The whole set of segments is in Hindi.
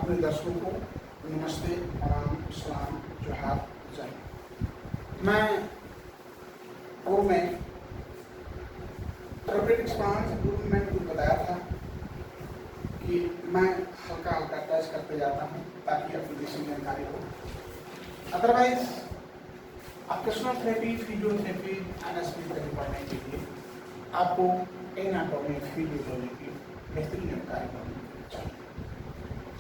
अपने दर्शकों को नमस्ते, प्रणाम, सलाम, जोहार, जय। मैं पूर्व में थेरेपेटिक स्पांस पूर्व में मैंने कुछ बताया था कि मैं हल्का हल्का टच करते जाता हूँ ताकि एप्लीकेशन जानकारी हो। Otherwise occupational therapy, physiotherapy, anatomy therapy पढ़ने के लिए आपको एनाटॉमी, फिजियोलॉजी की बेहतरीन जानकारी होनी चाहिए।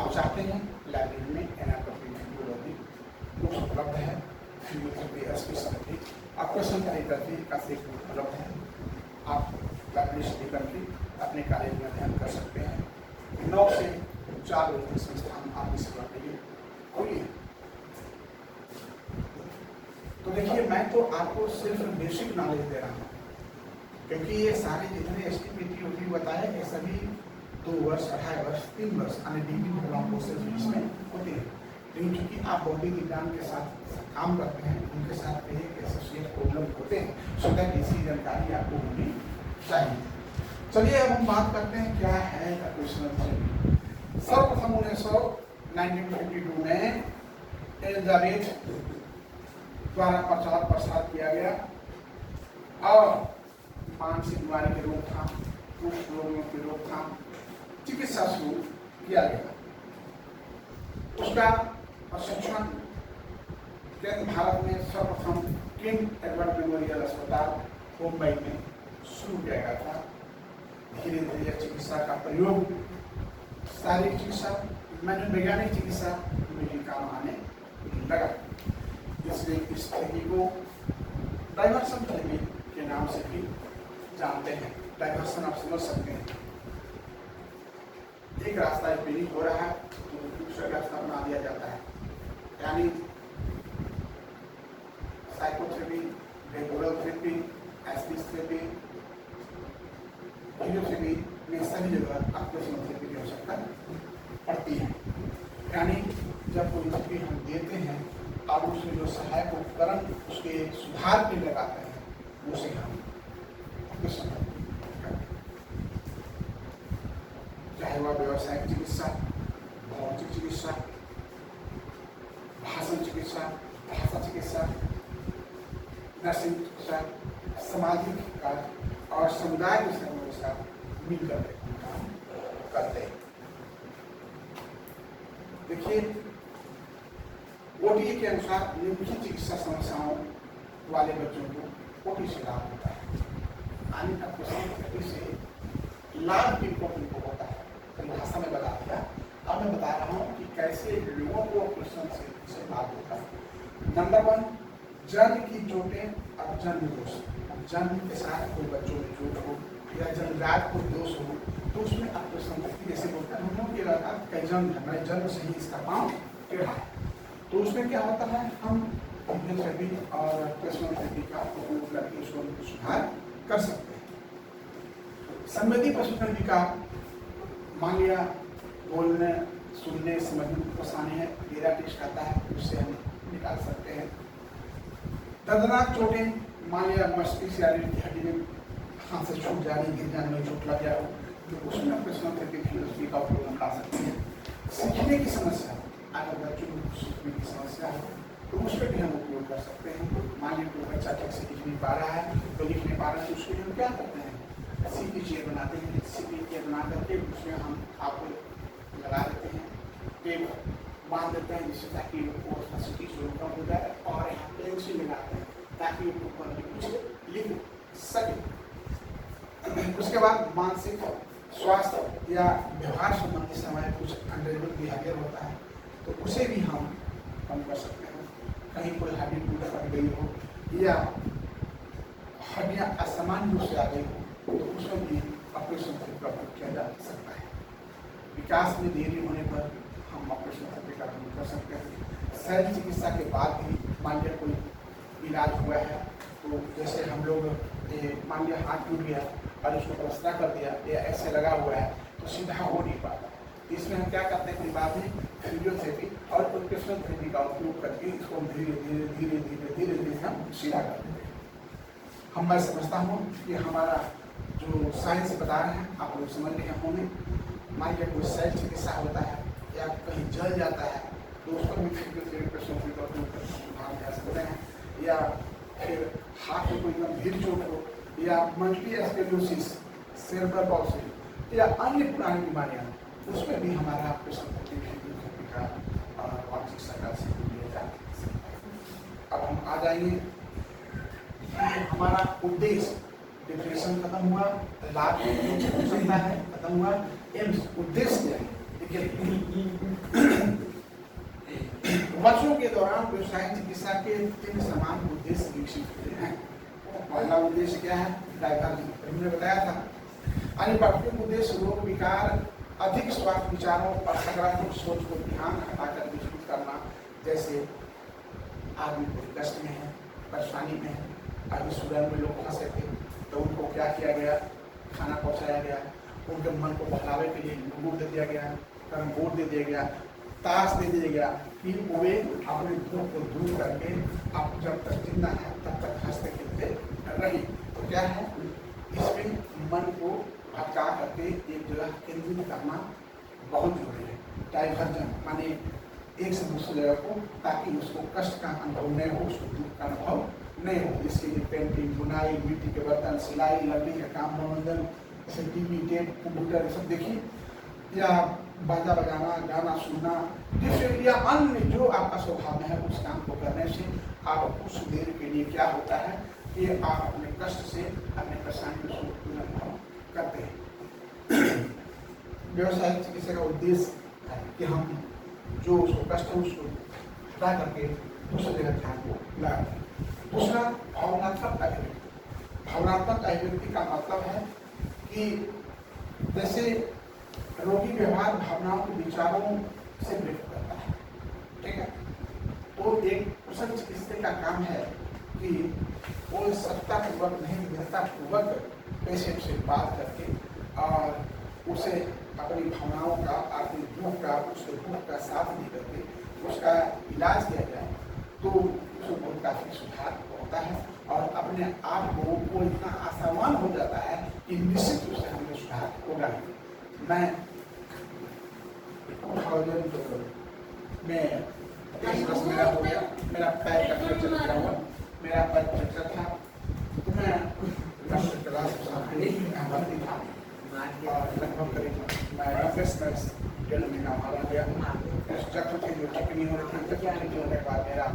आप चाहते हैं लाइब्रेरी में एनाटॉमी, फिजियोलॉजी बुक्स उपलब्ध है, फिजियोथेरेपी स्पेशलिटी, ऑक्यूपेशनल थेरेपी का सेट उपलब्ध है। आप लाइब्रेरी से करके अपने कॉलेज में अध्ययन कर सकते हैं। 9 से 4 बजे तक संस्थान आपकी सेवा के लिए खुली है। तो देखिए, मैं तो आपको सिर्फ बेसिक नॉलेज दे रहा हूँ, क्योंकि ये सारे जितने एसटीपीटी ओटी बताए ये सभी 2 वर्ष, 2.5 वर्ष, 3 वर्ष यानी डिग्री प्रोग्राम कोर्सेज इसमें होते हैं। लेकिन चूंकि आप बौद्धिक विज्ञान के साथ काम करते हैं, उनके साथ एक एसोसिएट प्रॉब्लम होते हैं, सो दैट इसकी जानकारी आपको होनी चाहिए। चलिए अब हम बात करते हैं क्या है ऑक्यूपेशनल थेरेपी। सर्वप्रथम 1952 में एलिजाबेथ द्वारा प्रचार प्रसार किया गया और मानसिक बीमारी की रोकथाम, कुष्ठ रोगियों की रोकथाम, चिकित्सा शुरू किया गया। उसका प्रशिक्षण भारत में सर्वप्रथम किंग एडवर्ड मेमोरियल अस्पताल मुंबई में शुरू किया गया था। धीरे धीरे चिकित्सा का प्रयोग शारीरिक चिकित्सा, मनोवैज्ञानिक चिकित्सा में भी काम आने लगा। इसलिए इस थेरेपी को डाइवर्सन थेरेपी के नाम से भी जानते हैं। डाइवर्सन आप समझ सकते हैं, एक रास्ता रिपेयरिंग हो रहा है तो दूसरा रास्ता बना दिया जाता है। यानी psychotherapy, behavioural therapy, speech therapy, physiotherapy में सभी जगह ऑक्यूपेशनल थेरेपी की आवश्यकता पड़ती है। यानी जब कोई थेरेपी हम देते हैं और उसमें जो सहायक उपकरण उसके सुधार के लगाते हैं उसे हम ऑक्यूपेशनल थेरेपी, चाहे वह व्यावसायिक चिकित्सा, भौतिक चिकित्सा, भाषण चिकित्सा, भाषा चिकित्सा, नर्सिंग चिकित्सा, सामाजिक कार्य और समुदाय के समूह के साथ मिलकर काम करते हैं। देखिए, ओटी के अनुसार निम्नलिखित चिकित्सा समस्याओं वाले बच्चों को ओटी से लाभ होता है। यानी ऑक्यूपेशनल थेरेपी से लाभ किनको होता है, परिभाषा में बता दिया। अब मैं बता रहा हूँ कि कैसे लोगों को ऑक्यूपेशनल थेरेपी से लाभ होता है। नंबर 1, जन्म की चोटें और जन्म दोष। जन्म के साथ कोई बच्चों में चोट हो या जन्मजात कोई दोष हो तो उसमें ऑक्यूपेशनल थेरेपी जैसे बोलते हैं हम लोग ये रहता है कई जन्म है, मैं जन्म से ही इसका पाँव टेढ़ा है, तो उसमें क्या होता है हम फिजियोथेरेपी और ऑक्यूपेशनल थेरेपी का उपयोग करके उसको सुधार कर सकते हैं। संवेदी प्रशिक्षण विकार, मान लिया बोलने, सुनने, समझने में परेशानी है, डेरा टिच करता है, उससे हम निकाल सकते हैं। दर्दनाक चोटें, मान लिया मस्तिष्क या रीढ़ की हड्डी में हाथ से छूट जा रही, गिर जाने में चोट लग गया हो तो उसमें ऑक्यूपेशनल थेरेपी फिजियोथेरेपी का उपयोग हम कर सकते हैं। सीखने की समस्या, अगर बच्चों को सीखने की समस्या है तो उस पर भी हम उपयोग कर सकते हैं। मान लीजिए कोई बच्चा ठीक से लिख नहीं पा रहा है तो लिख नहीं पा रहा है तो उसके लिए हम क्या करते हैं, सीपी चेयर बनाते हैं। सीपी चेयर बना करके उसमें हम आपको लगा देते हैं, टेप बांध देते हैं जिससे ताकि वो फैसिलिटी शुरू कम हो जाए, और यहाँ पेंसिल लगाते हैं ताकि वो ऊपर कुछ लिख सके। उसके बाद मानसिक स्वास्थ्य या व्यवहार संबंधी समय कुछ अनरेगुलर बिहेवियर होता है तो उसे भी हम कम कर सकते हैं। कहीं कोई हड्डी टूट फट गई हो या हड्डियाँ असामान्य रूप से आ गई हो तो उसमें भी ऑपरेशन थेरेपी का उपयोग किया जा सकता है। विकास में देरी होने पर हम ऑपरेशन थेरेपी का उपयोग कर सकते हैं। शल्य चिकित्सा के बाद भी मान लिया कोई इलाज हुआ है तो जैसे हम लोग मान लिया हाथ टूट गया और उसको प्लास्टर कर दिया या ऐसे लगा हुआ है तो सीधा हो नहीं पाता, इसमें हम क्या करते हैं, बाद में फिजियोथेरेपी और ऑक्यूपेशनल थेरेपी का उपयोग करके इसको धीरे धीरे धीरे धीरे धीरे धीरे हम सीधा कर देते हैं। मैं समझता हूँ कि हमारा जो साइंस बता रहे हैं आप लोग समझ रहे होंगे। मान लीजिए कोई शल्य चिकित्सा होता है या कहीं जल जाता है तो उसको भी फिजियोथेरेपी का उपयोग सुधार जा सकते हैं, या फिर हाथ में कोई गंभीर चोट हो, या मल्टी स्क्लेरोसिस, सेरेब्रल पॉल्सी या अन्य पुरानी बीमारियां, उसमें भी हमारा फिजियोथेरेपी का चिकित्सा का लिया जा सकता है। अब हम आ जाएंगे हमारा उद्देश्य, डिप्रेशन खत्म हुआ, लाभ हो सकता है खत्म हुआ, एम्स उद्देश्य वर्षों के दौरान व्यवसायिक चिकित्सा के 3 समान उद्देश्य विकसित हुए हैं। पहला उद्देश्य क्या है? डायग्नोसिस, हमने बताया था। अन्य प्राथमिक उद्देश्य रोग विकार, अधिक स्वास्थ्य विचारों और सकारात्मक सोच को ध्यान हटाकर विकसित करना। जैसे आदमी कोई कष्ट में है, परेशानी में है, अभी सूरन में लोग फंसे थे तो उनको क्या किया गया? खाना पहुंचाया गया, उनके मन को बहलावे के लिए गुड़ दे दिया गया, गर्म गुड़ दे दिया गया, ताश दे दिया गया कि वे अपने दुख को दूर करके आप जब तक जिंदा है तब तक हंसते खेलते रही। तो क्या है, इसमें मन को भटका करके एक जगह केंद्रित करना बहुत जरूरी है। डाइवर्जन माने एक से दूसरी जगह को, ताकि उसको कष्ट का अनुभव नहीं हो, उसको दुख का अनुभव नहीं हो। इसके लिए पेंटिंग, बुनाई, मिट्टी के बर्तन, सिलाई, लकड़ी का काम, मनोरंजन, जैसे टीवी, टेप, कंप्यूटर, ये सब देखिए, या बाजा बजाना, गाना सुनना, या अन्य जो आपका स्वभाव में है उस काम को करने से आप कुछ देर के लिए क्या होता है कि आप अपने कष्ट से, अपने परेशानी को अनुभव करते हैं। व्यवसायिक चिकित्सा का उद्देश्य है कि हम जो उसको कष्ट है उसको हटा करके दूसरी जगह ध्यान को लगाते हैं। दूसरा, भावनात्मक अभिव्यक्ति। भावनात्मक अभिव्यक्ति का मतलब है कि जैसे रोगी व्यवहार भावनाओं के विचारों से व्यक्त करता है, ठीक है। तो एक कुशल चिकित्सक का काम है कि वो सत्तापूर्वक नहीं, विधतापूर्वक पेशेंट से बात करके और उसे अपनी भावनाओं का, अपनी दुख का, उसके दुख का साथ दे करके उसका इलाज किया जाए तो उसको बहुत काफी सुधार होता है और अपने आप को वो इतना आसावान हो जाता है कि निश्चित रूप से हमें सुधार होगा। मैं 2010 मेरा हो गया, मेरा पैर का फ्रैक्चर किया हुआ, मेरा पैर फ्रैक्चर था तो मैं क्लास भर्ती था और लगभग करीब मैं 90 महीना हमारा गया। जख्म थे जो ठीक नहीं हो रहे थे, जख्म ठीक होने के बाद मेरा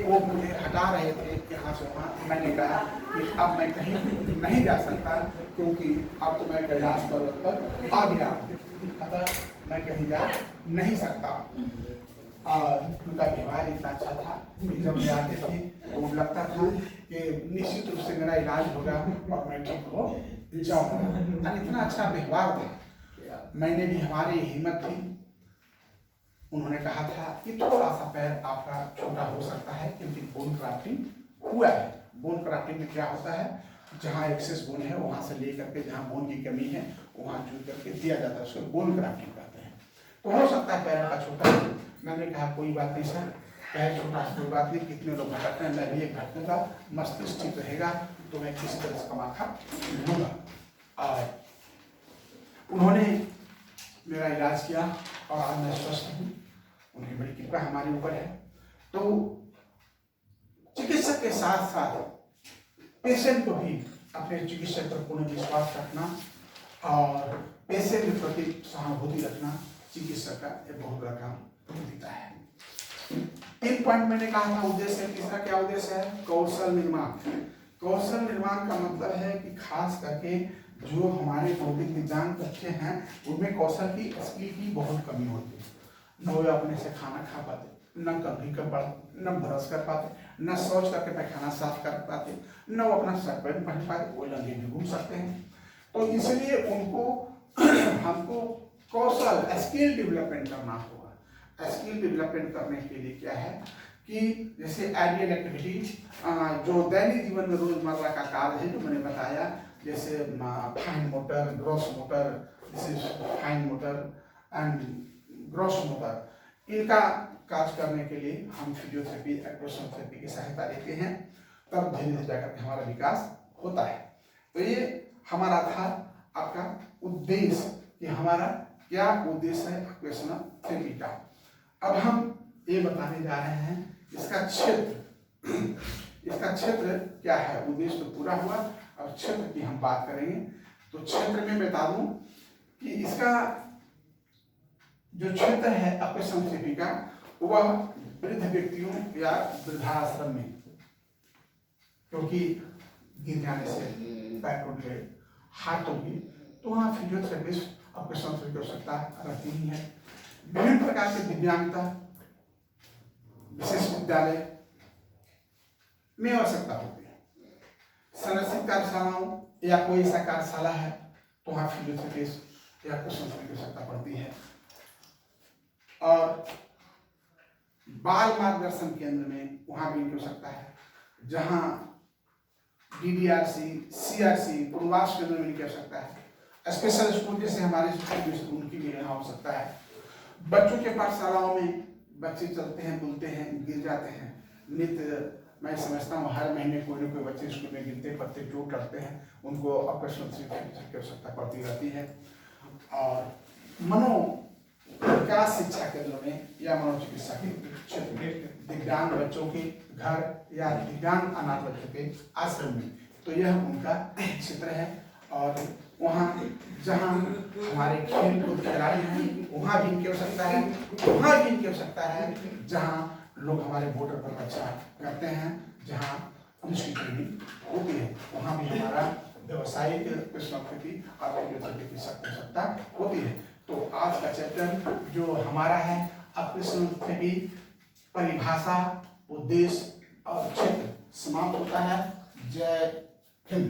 वो मुझे हटा रहे थे यहाँ से वहाँ। मैंने कहा कि अब मैं कहीं नहीं जा सकता क्योंकि अब तो मैं कैलाश पर्वत पर आ गया, अतः मैं कहीं जा नहीं सकता। और उनका व्यवहार इतना अच्छा था कि जब जाते थे तो लगता था कि निश्चित रूप से मेरा इलाज होगा और मैं ठीक हो जाऊंगा। इतना अच्छा व्यवहार था। मैंने भी, हमारी हिम्मत थी, उन्होंने कहा था कि थोड़ा सा पैर आपका छोटा हो सकता है क्योंकि बोन क्राफ्टिंग हुआ है। बोन क्राफ्टिंग में क्या होता है, जहाँ एक्सेस बोन है वहाँ से लेकर के जहाँ बोन की कमी है वहाँ चूर करके दिया जाता है, उसको बोन क्राफ्टिंग कहते हैं। तो हो सकता है पैर का छोटा। मैंने कहा कोई बात नहीं सर, पैर छोटा कोई बात नहीं, कितने लोग भटकते हैं, मैं भी एक भटकूंगा, मस्तिष्क ठीक रहेगा तो मैं किसी तरह से कमा खा लूँगा। और उन्होंने मेरा इलाज किया और आज मैं स्वस्थ हूँ, उनकी बड़ी कृपा हमारे ऊपर है। तो चिकित्सक के साथ साथ पेशेंट को भी अपने चिकित्सक पर पूर्ण विश्वास रखना और पेशेंट के प्रति सहानुभूति रखना चिकित्सक का एक बहुत बड़ा काम होता है। 3 पॉइंट मैंने कहा था उद्देश्य। तीसरा क्या उद्देश्य है? कौशल निर्माण। कौशल निर्माण का मतलब है कि खास करके जो हमारे भौतिक विज्ञान बच्चे हैं उनमें कौशल की, स्किल की बहुत कमी होती है। न वो अपने से खाना खा पाते, न कभी कर पाते, न ब्रश कर पाते, न शौच करके पैखाना साफ कर पाते, न वो अपना शर्ट पैंट पहन पाते, वो लंगे भी घूम सकते हैं। तो इसलिए उनको हमको कौशल, स्किल डेवलपमेंट करना होगा। स्किल डेवलपमेंट करने के लिए क्या है कि जैसे आइडियल एक्टिविटीज, जो दैनिक जीवन में रोजमर्रा का कार्य है जो मैंने बताया, जैसे fine motor, gross motor, fine motor and gross motor, इनका कार्य करने के लिए हम फिजियोथेरेपी, एक्सप्रेशन थेरेपी की सहायता लेते हैं, तब धीरे धीरे जाकर हमारा विकास होता है। तो ये हमारा था आपका उद्देश्य कि हमारा क्या उद्देश्य है ऑक्यूपेशनल थेरेपी का। अब हम ये बताने जा रहे हैं इसका क्षेत्र क्या है। उद्देश्य तो पूरा हुआ, और क्षेत्र की हम बात करेंगे। तो क्षेत्र में बता दूं कि इसका जो क्षेत्र है ऑक्यूपेशनल थेरेपी का, वह वृद्ध व्यक्तियों या वृद्धाश्रम में, क्योंकि गिर जाने से पैर टूट गए, हाथ टूट गए, तो वहाँ फिजियोथेरेपिस्ट ऑक्यूपेशनल थेरेपी की आवश्यकता रहती ही है। विभिन्न प्रकार की दिव्यांगता विशेष विद्यालय में आवश्यकता होती है। संरक्षित कार्यशालाओं या कोई ऐसा कार्यशाला है तो वहाँ फिजियोथेरेपिस्ट या ऑक्यूपेशनल थेरेपी की आवश्यकता पड़ती है। और बाल मार्गदर्शन केंद्र में वहाँ भी इनकी आवश्यकता है, जहाँ DDRC, CRC पूर्वास केंद्र में इनकी आवश्यकता है। स्पेशल स्कूल जैसे हमारे स्कूल, उनकी भी यहाँ आवश्यकता है। बच्चों के पाठशालाओं में बच्चे चलते हैं, बोलते हैं, गिर जाते हैं। नित्य मैं समझता हूँ हर महीने कोई न कोई बच्चे स्कूल में गिरते पड़ते चोट करते हैं, उनको ऑक्यूपेशनल थेरेपी की आवश्यकता पड़ती रहती है। और विकास शिक्षा केंद्र में या मनोचिकित्सा के क्षेत्र में दिव्यांग बच्चों के घर या दिव्यांग अनाथ बच्चों के आश्रम में, तो यह उनका क्षेत्र है। और वहाँ जहाँ हमारे खेल कूद खिलाड़ी हैं वहाँ भी इनकी आवश्यकता है। वहाँ भी इनकी आवश्यकता है जहाँ लोग हमारे बॉर्डर पर रक्षा करते हैं, जहाँ पुलिस की ट्रेनिंग होती है, वहाँ भी हमारा व्यवसायिक कृष्णकृति और फिजियोथेरेपी की आवश्यकता होती है। तो आज का चैप्टर जो हमारा है ऑक्यूपेशनल थेरेपी, परिभाषा, उद्देश्य और क्षेत्र समाप्त होता है। जय हिंद।